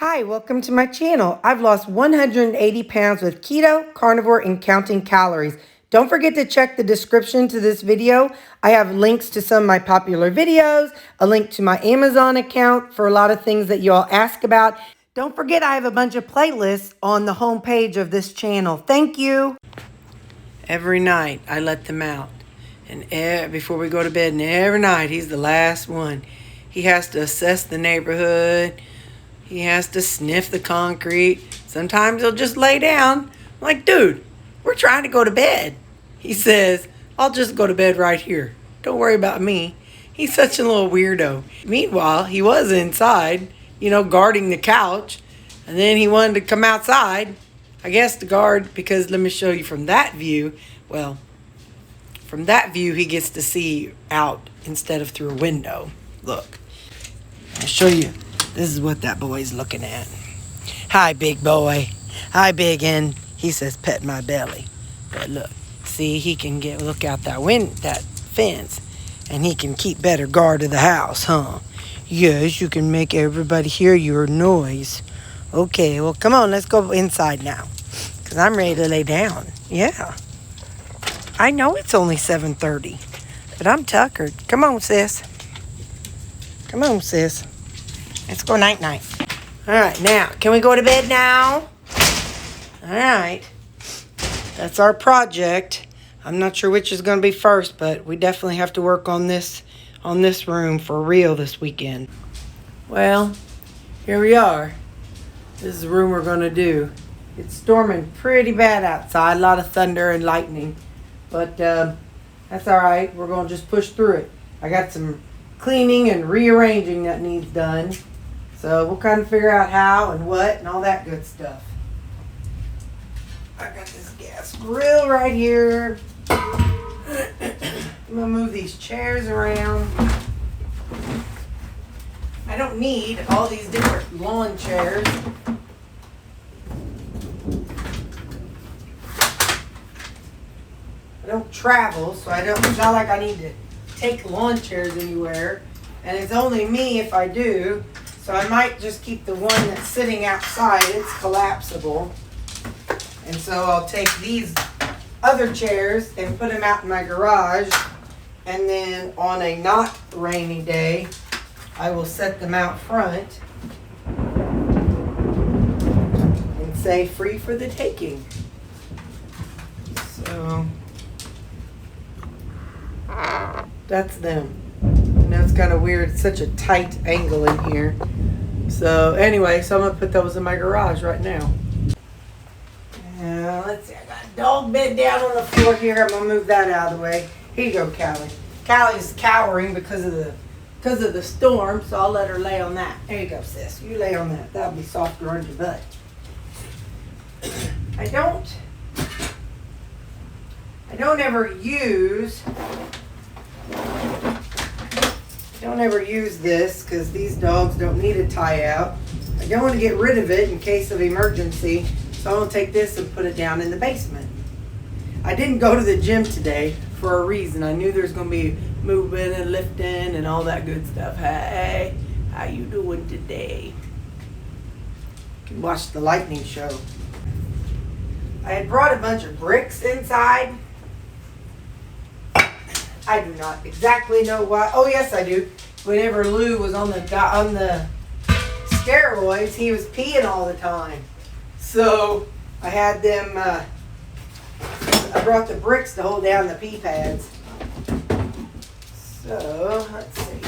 Hi, welcome to my channel. I've lost 180 pounds with keto, carnivore, and counting calories. Don't forget to check the description to this video. I have links to some of my popular videos, a link to my Amazon account for a lot of things that you all ask about. Don't forget I have a bunch of playlists on the home page of this channel. Thank you. Every night I let them out. And before we go to bed, and every night he's the last one. He has to assess the neighborhood. He has to sniff the concrete. Sometimes he'll just lay down. I'm like, dude, we're trying to go to bed. He says, I'll just go to bed right here. Don't worry about me. He's such a little weirdo. Meanwhile, he was inside, guarding the couch. And then he wanted to come outside, I guess, to guard, because let me show you from that view. Well, from that view, he gets to see out instead of through a window. Look, I'll show you. This is what that boy's looking at. Hi, big boy. Hi, biggin. He says, pet my belly. But look, see, he can look out that fence, and he can keep better guard of the house, huh? Yes, you can make everybody hear your noise. Okay, well, come on, let's go inside now, because I'm ready to lay down. Yeah. I know it's only 7:30, but I'm tuckered. Come on, sis. Come on, sis. Let's go night-night. All right, now, can we go to bed now? All right. That's our project. I'm not sure which is going to be first, but we definitely have to work on this room for real this weekend. Well, here we are. This is the room we're going to do. It's storming pretty bad outside, a lot of thunder and lightning, but that's all right. We're going to just push through it. I got some cleaning and rearranging that needs done. So we'll kind of figure out how and what and all that good stuff. I got this gas grill right here. I'm going to move these chairs around. I don't need all these different lawn chairs. I don't travel, so it's not like I need to take lawn chairs anywhere. And it's only me if I do. So I might just keep the one that's sitting outside. It's collapsible. And so I'll take these other chairs and put them out in my garage. And then on a not rainy day, I will set them out front and say free for the taking. So that's them. And that's kind of weird. It's such a tight angle in here. So anyway, so I'm going to put those in my garage right now. Let's see. I got a dog bed down on the floor here. I'm going to move that out of the way. Here you go, Callie. Callie's cowering because of the storm, so I'll let her lay on that. There you go, sis. You lay on that. That'll be softer on your butt. I don't ever use this because these dogs don't need a tie out. I don't want to get rid of it in case of emergency, so I'm going to take this and put it down in the basement. I didn't go to the gym today for a reason. I knew there's going to be moving and lifting and all that good stuff. Hey, how you doing today? You can watch the lightning show. I had brought a bunch of bricks inside. I do not exactly know why. Oh, yes, I do. Whenever Lou was on the steroids, he was peeing all the time. So I had them, I brought the bricks to hold down the pee pads. So, let's see.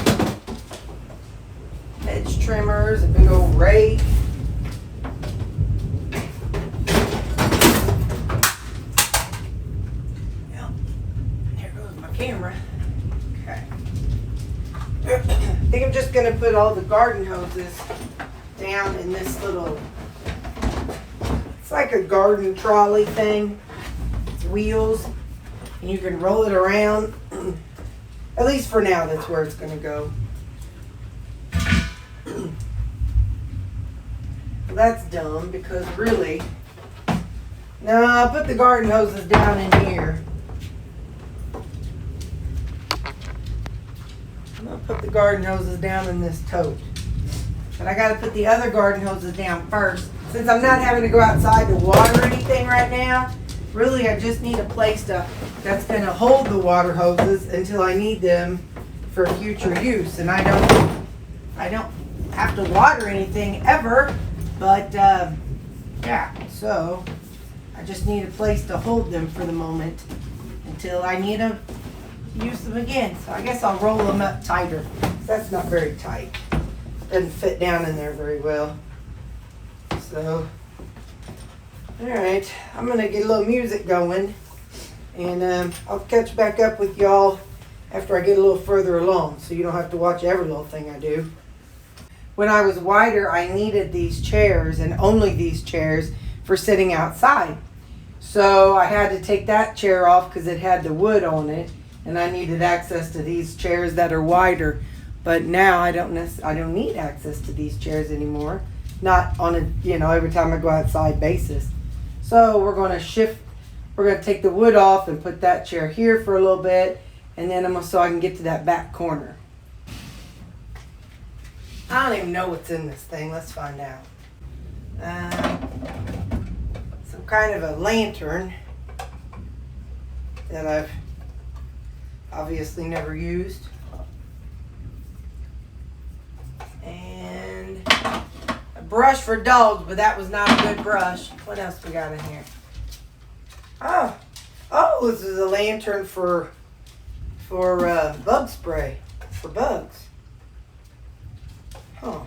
Hedge trimmers, a big old rake. Camera. Okay. I think I'm just going to put all the garden hoses down in this little, it's like a garden trolley thing. It's wheels, and you can roll it around. At least for now, that's where it's going to go. Well, that's dumb because really, no, I'll put the garden hoses down in here. I'm going to put the garden hoses down in this tote. But I got to put the other garden hoses down first. Since I'm not having to go outside to water anything right now, really I just need a place that's going to hold the water hoses until I need them for future use. And I don't have to water anything ever, but yeah, so I just need a place to hold them for the moment until I need to use them again. So I guess I'll roll them up tighter. That's not very tight. Doesn't fit down in there very well. So, alright, I'm going to get a little music going, and I'll catch back up with y'all after I get a little further along, so you don't have to watch every little thing I do. When I was wider, I needed these chairs, and only these chairs, for sitting outside. So I had to take that chair off because it had the wood on it, and I needed access to these chairs that are wider. But now I don't need access to these chairs anymore. Not on a, every time I go outside basis. So we're going to take the wood off and put that chair here for a little bit, and then so I can get to that back corner. I don't even know what's in this thing. Let's find out. Some kind of a lantern that I've obviously never used. And a brush for dogs, but that was not a good brush. What else we got in here? Oh, this is a lantern for bug spray, for bugs. Huh.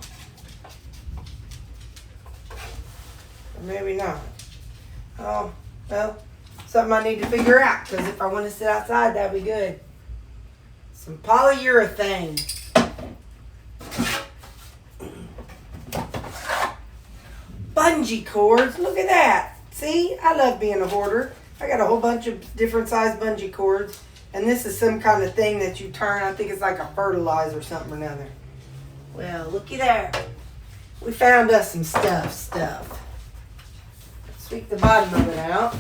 Or maybe not. Oh, well, something I need to figure out, because if I want to sit outside, that'd be good. Some polyurethane. Bungee cords. Look at that. See, I love being a hoarder. I got a whole bunch of different size bungee cords, and this is some kind of thing that you turn. I think it's like a fertilizer or something or another. Well, looky there. We found us some stuff. Let's sweep the bottom of it out.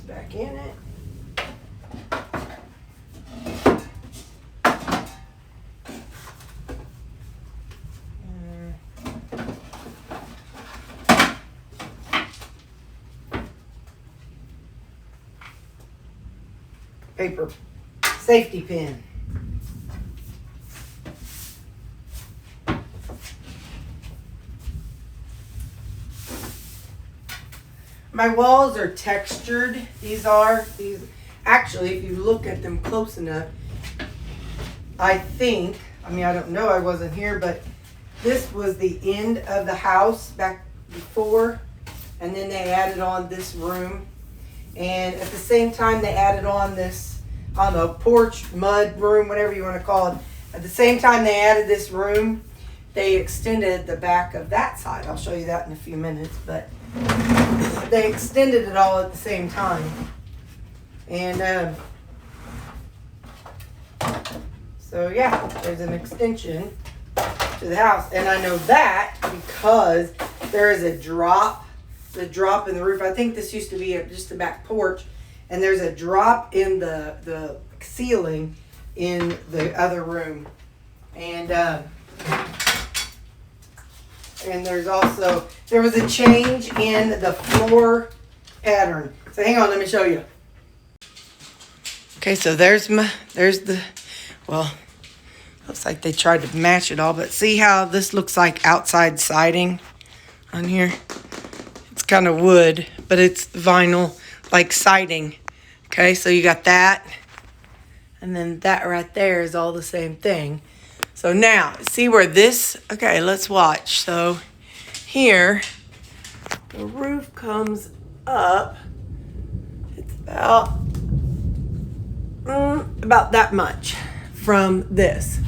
Back in it. Paper safety pin. My walls are textured. These actually, if you look at them close enough, I don't know, I wasn't here, but this was the end of the house back before, and then they added on this room, and at the same time they added on this, I don't know, porch, mud room, whatever you want to call it. At the same time they added this room, they extended the back of that side. I'll show you that in a few minutes, but they extended it all at the same time. And so yeah, there's an extension to the house. And I know that because there is a drop in the roof. I think this used to be just the back porch. And there's a drop in the ceiling in the other room. And there was a change in the floor pattern. So hang on, let me show you. Okay, so there's looks like they tried to match it all, but see how this looks like outside siding on here? It's kind of wood, but it's vinyl, like siding. Okay, so you got that, and then that right there is all the same thing. So now, see where this, okay, let's watch. So here, the roof comes up. It's about that much from this.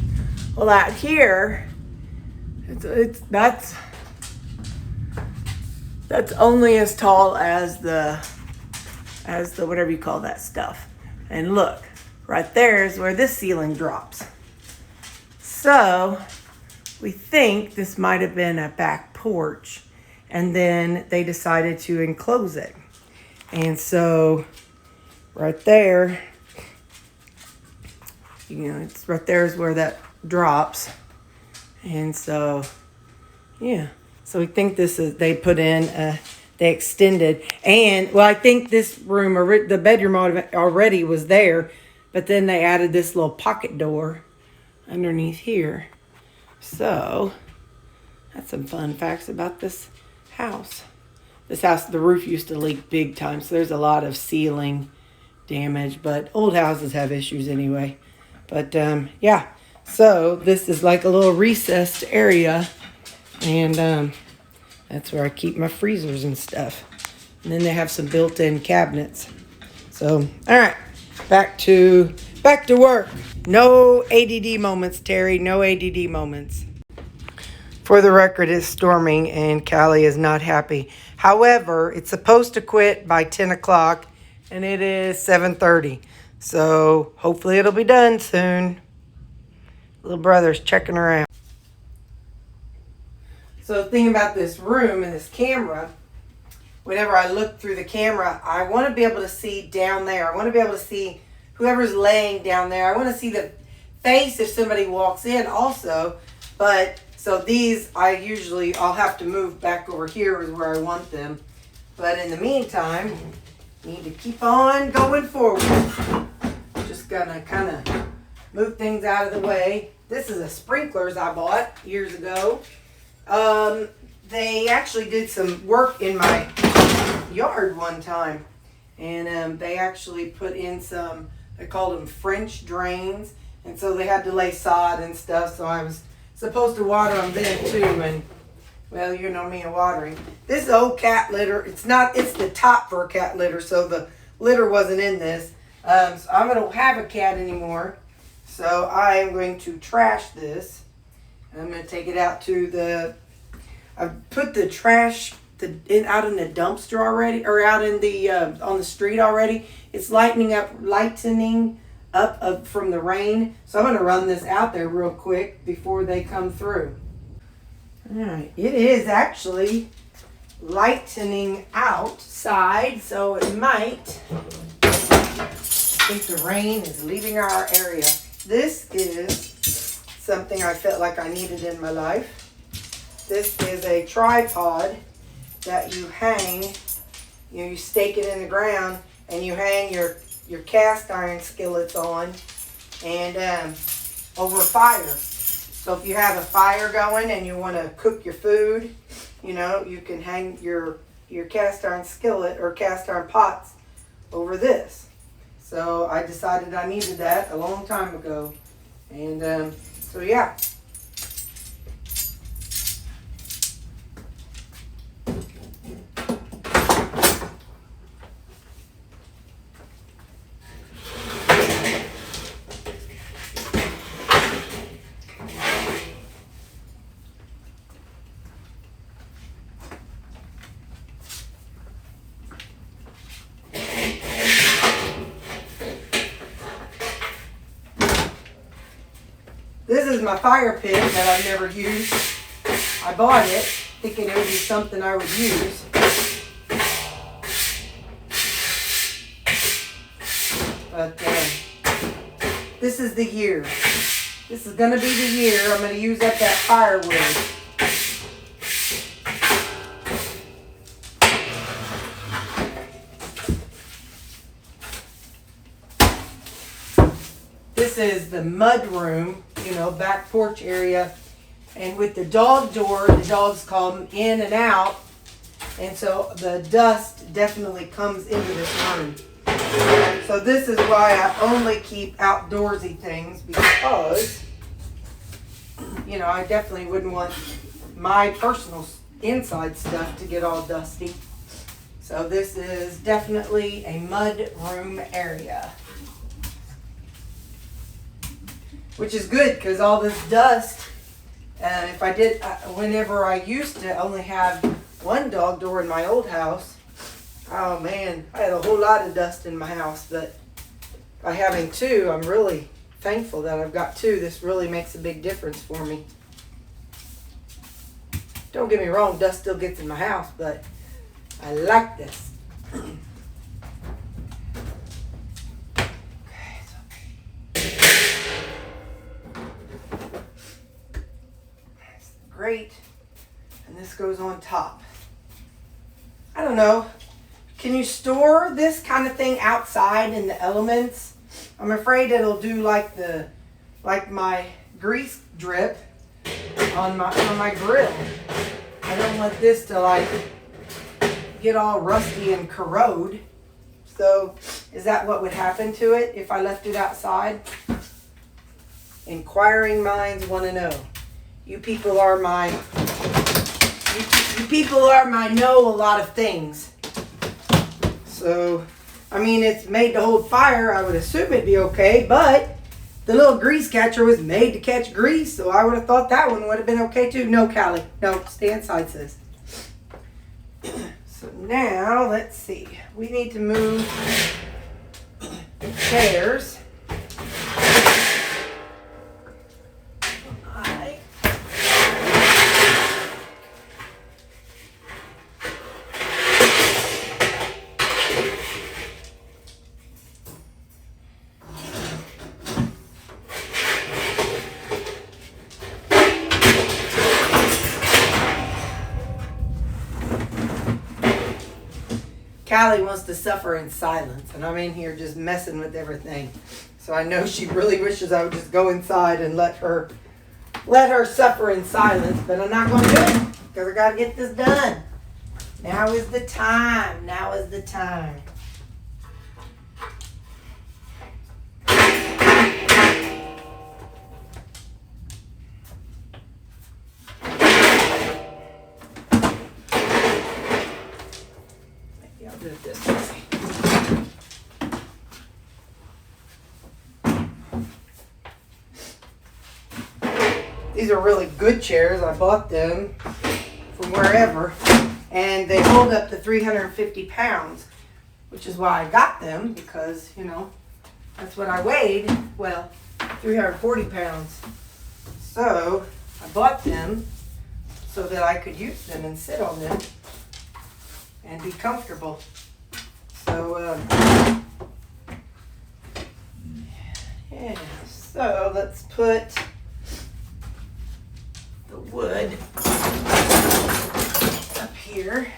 Well, out here, that's only as tall as the whatever you call that stuff. And look, right there is where this ceiling drops. So we think this might have been a back porch, and then they decided to enclose it. And so right there, it's right there is where that drops. And so, yeah. So we think this is, they put in, they extended. And, well, I think this room, the bedroom already was there, but then they added this little pocket door underneath here. So, that's some fun facts about this house. This house, the roof used to leak big time, so there's a lot of ceiling damage, but old houses have issues anyway. But, yeah. So this is like a little recessed area, and that's where I keep my freezers and stuff. And then they have some built-in cabinets. So, all right, back to work. No ADD moments, Terry. No ADD moments. For the record, it's storming, and Callie is not happy. However, it's supposed to quit by 10 o'clock, and it is 7:30. So hopefully it'll be done soon. Little brother's checking her out. So the thing about this room and this camera, whenever I look through the camera, I want to be able to see down there. I want to be able to see whoever's laying down there. I want to see the face if somebody walks in also. But so these, I'll have to move back over here is where I want them. But in the meantime, need to keep on going forward. Just gonna kind of move things out of the way. This is a sprinklers I bought years ago. They actually did some work in my yard one time. And they actually put in some, they called them French drains. And so they had to lay sod and stuff. So I was supposed to water them then too. And, well, you know me and watering. This is old cat litter. It's the top for a cat litter. So the litter wasn't in this. So I don't have a cat anymore. So I am going to trash this. I'm going to take it out to I've put the trash out in the dumpster already, or out in the on the street already. It's lightening up from the rain. So I'm going to run this out there real quick before they come through. All right, it is actually lightening outside, so it might. I think the rain is leaving our area. This is something I felt like I needed in my life. This is a tripod that you hang. You stake it in the ground and you hang your cast iron skillets on and over fire. So if you have a fire going and you want to cook your food, you can hang your cast iron skillet or cast iron pots over this. So I decided I needed that a long time ago. And so yeah. This is my fire pit that I've never used. I bought it thinking it would be something I would use. But this is the year. This is going to be the year I'm going to use up that firewood. This is the mud room, back porch area. And with the dog door, the dogs come in and out. And so the dust definitely comes into this room. So this is why I only keep outdoorsy things, because, I definitely wouldn't want my personal inside stuff to get all dusty. So this is definitely a mud room area. Which is good, because all this dust, whenever I used to only have one dog door in my old house, oh man, I had a whole lot of dust in my house. But by having two, I'm really thankful that I've got two. This really makes a big difference for me. Don't get me wrong, dust still gets in my house, but I like this. Great. And this goes on top. I don't know. Can you store this kind of thing outside in the elements? I'm afraid it'll do like my grease drip on my grill. I don't want this to like get all rusty and corrode. So is that what would happen to it if I left it outside? Inquiring minds want to know. You people are my know a lot of things. So, I mean, it's made to hold fire. I would assume it'd be okay, but the little grease catcher was made to catch grease, so I would have thought that one would have been okay too. No, Callie. No, stay inside, sis. So now, let's see. We need to move the chairs. Callie wants to suffer in silence, and I'm in here just messing with everything. So I know she really wishes I would just go inside and let her suffer in silence, but I'm not going to do it because I got to get this done. Now is the time. Now is the time. Do it this way. These are really good chairs. I bought them from wherever, and they hold up to 350 pounds, which is why I got them, because, you know, that's what I weighed. Well, 340 pounds. So I bought them so that I could use them and sit on them and be comfortable. So, yeah, so let's put the wood up here.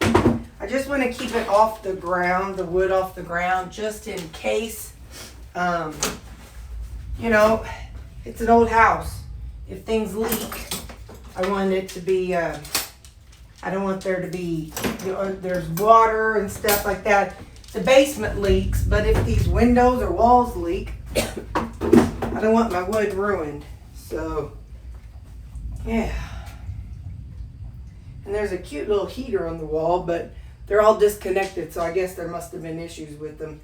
I just want to keep it off the ground, the wood off the ground, just in case, you know, it's an old house. If things leak, I want it to be, I don't want there to be, you know, there's water and stuff like that. The basement leaks, but if these windows or walls leak, I don't want my wood ruined. So, yeah. And there's a cute little heater on the wall, but they're all disconnected, so I guess there must have been issues with them.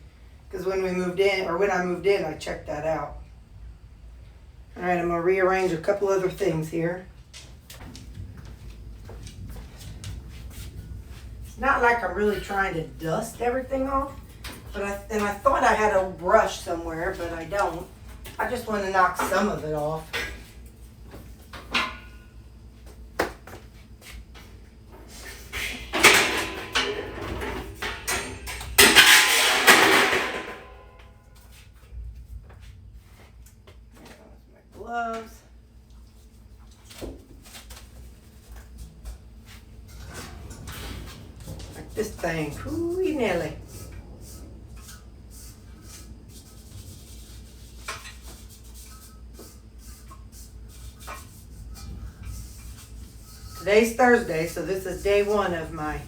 Because when we moved in, or when I moved in, I checked that out. All right, I'm going to rearrange a couple other things here. It's not like I'm really trying to dust everything off, but I thought I had a brush somewhere, but I don't. I just want to knock some of it off. My gloves. This thing, hooey Nelly. Today's Thursday, so this is day one of my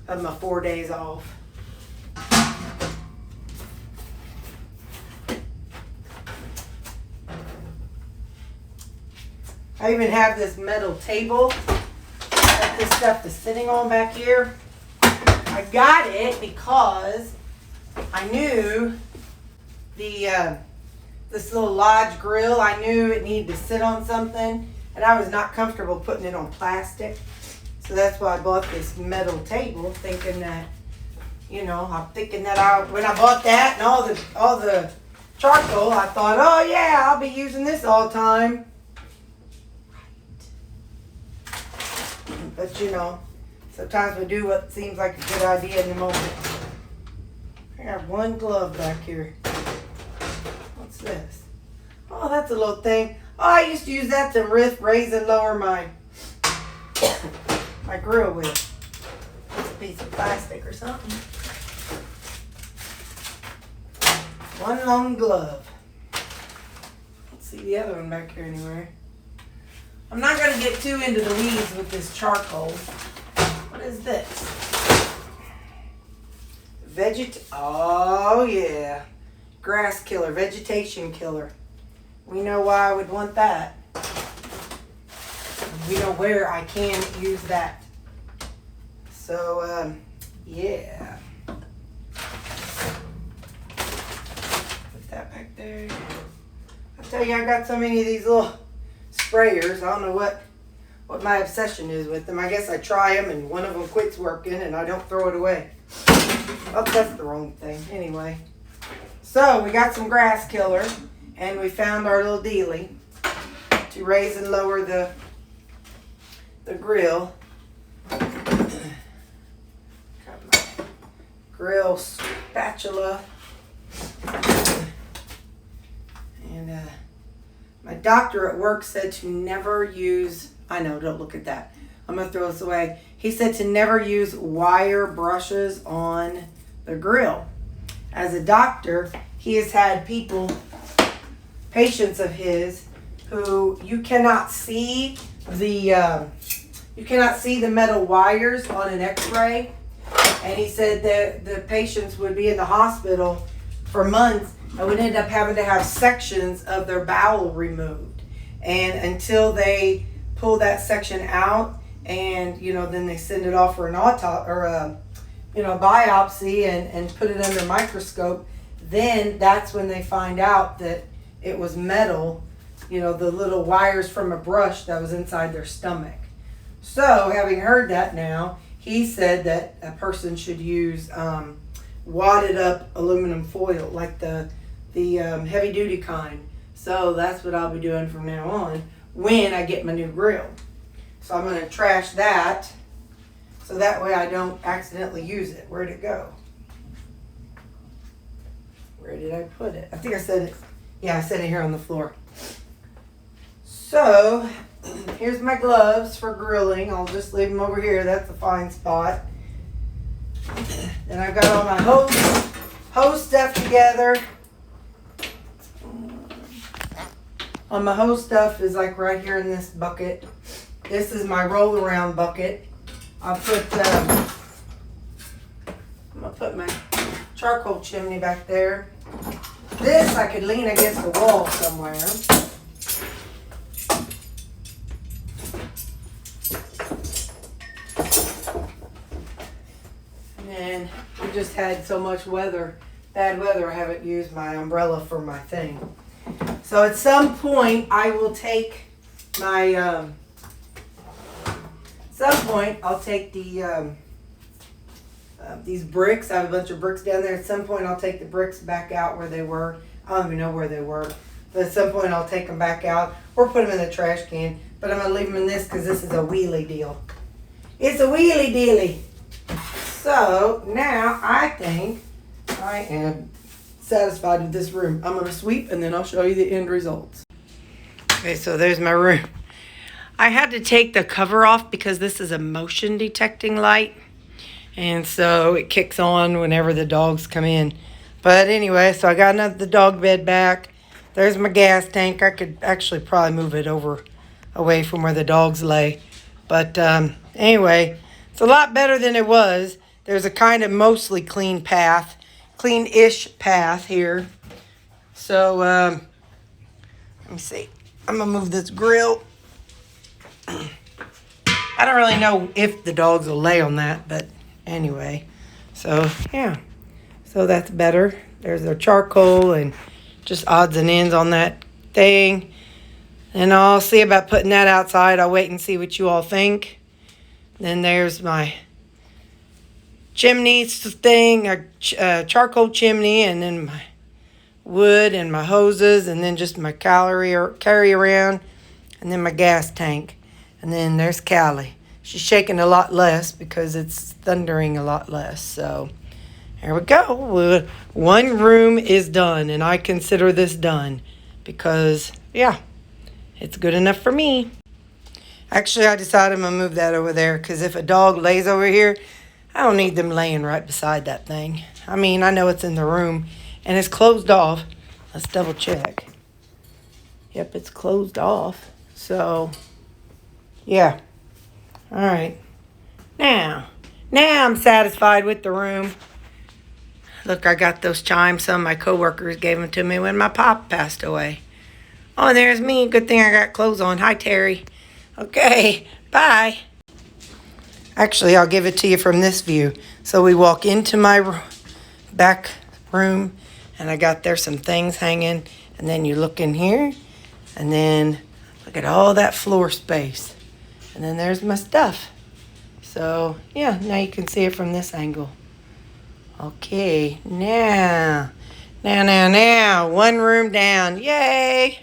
4 days off. I even have this metal table that this stuff is sitting on back here. I got it because I knew this little Lodge grill, I knew it needed to sit on something, and I was not comfortable putting it on plastic. So that's why I bought this metal table, thinking that you know, I'm thinking that when I bought that and all the charcoal, I thought, oh yeah, I'll be using this all the time. But you know, sometimes we do what seems like a good idea in the moment. I got one glove back here. What's this? Oh, that's a little thing. Oh, I used to use that to raise and lower my grill with. It's a piece of plastic or something. One long glove. Let's see the other one back here anywhere. I'm not going to get too into the weeds with this charcoal. What is this? Oh yeah. Grass killer, vegetation killer. We know why I would want that. We know where I can use that. So, yeah. Put that back there. I tell you, I got so many of these little sprayers. I don't know what my obsession is with them. I guess I try them and one of them quits working and I don't throw it away. Oh, that's the wrong thing. Anyway. So, we got some grass killer and we found our little dealie to raise and lower the grill. Got my grill spatula. And my doctor at work said to never use, I know, don't look at that. I'm going to throw this away. He said to never use wire brushes on the grill. As a doctor, he has had patients of his, who you cannot see the metal wires on an x-ray. And he said that the patients would be in the hospital for months and would end up having to have sections of their bowel removed. And until they pull that section out and, you know, then they send it off for an biopsy and put it under a microscope, then that's when they find out that it was metal, you know, the little wires from a brush that was inside their stomach. So, having heard that now, he said that a person should use wadded up aluminum foil, like the heavy duty kind. So that's what I'll be doing from now on when I get my new grill. So I'm going to trash that so that way I don't accidentally use it. Where'd it go? Where did I put it? I think I said it. Yeah, I set it here on the floor. So, here's my gloves for grilling. I'll just leave them over here. That's a fine spot. Then I've got all my hose stuff together. All my hose stuff is like right here in this bucket. This is my roll around bucket. I'm gonna put my charcoal chimney back there. This I could lean against the wall somewhere. And we just had so much bad weather, I haven't used my umbrella for my thing. So at some point I will take my, I'll take the, these bricks. I have a bunch of bricks down there. At some point I'll take the bricks back out where they were. I don't even know where they were. But at some point I'll take them back out or put them in the trash can. But I'm going to leave them in this because this is a wheelie deal. It's a wheelie dealie. So now I think I am satisfied with this room. I'm going to sweep and then I'll show you the end results. Okay, so there's my room. I had to take the cover off because this is a motion detecting light. And so it kicks on whenever the dogs come in. But anyway, so I got the dog bed back. There's my gas tank. I could actually probably move it away from where the dogs lay. But anyway, it's a lot better than it was. There's a kind of mostly clean-ish path here. So let me see. I'm going to move this grill. I don't really know if the dogs will lay on that, but anyway. So, yeah. So that's better. There's their charcoal and just odds and ends on that thing. And I'll see about putting that outside. I'll wait and see what you all think. Then there's my chimney thing, a charcoal chimney, and then my wood and my hoses, and then just my carry around, and then my gas tank. And then there's Callie. She's shaking a lot less because it's thundering a lot less. So here we go. One room is done, and I consider this done because, yeah, it's good enough for me. Actually, I decided I'm going to move that over there because if a dog lays over here, I don't need them laying right beside that thing. I mean, I know it's in the room, and it's closed off. Let's double check. Yep, it's closed off. So, yeah. All right. Now I'm satisfied with the room. Look, I got those chimes. Some of my coworkers gave them to me when my pop passed away. Oh, and there's me. Good thing I got clothes on. Hi, Terry. Okay, bye. Actually, I'll give it to you from this view. So we walk into my back room, and I got there some things hanging. And then you look in here, and then look at all that floor space. And then there's my stuff. So, yeah, now you can see it from this angle. Okay, now, one room down. Yay!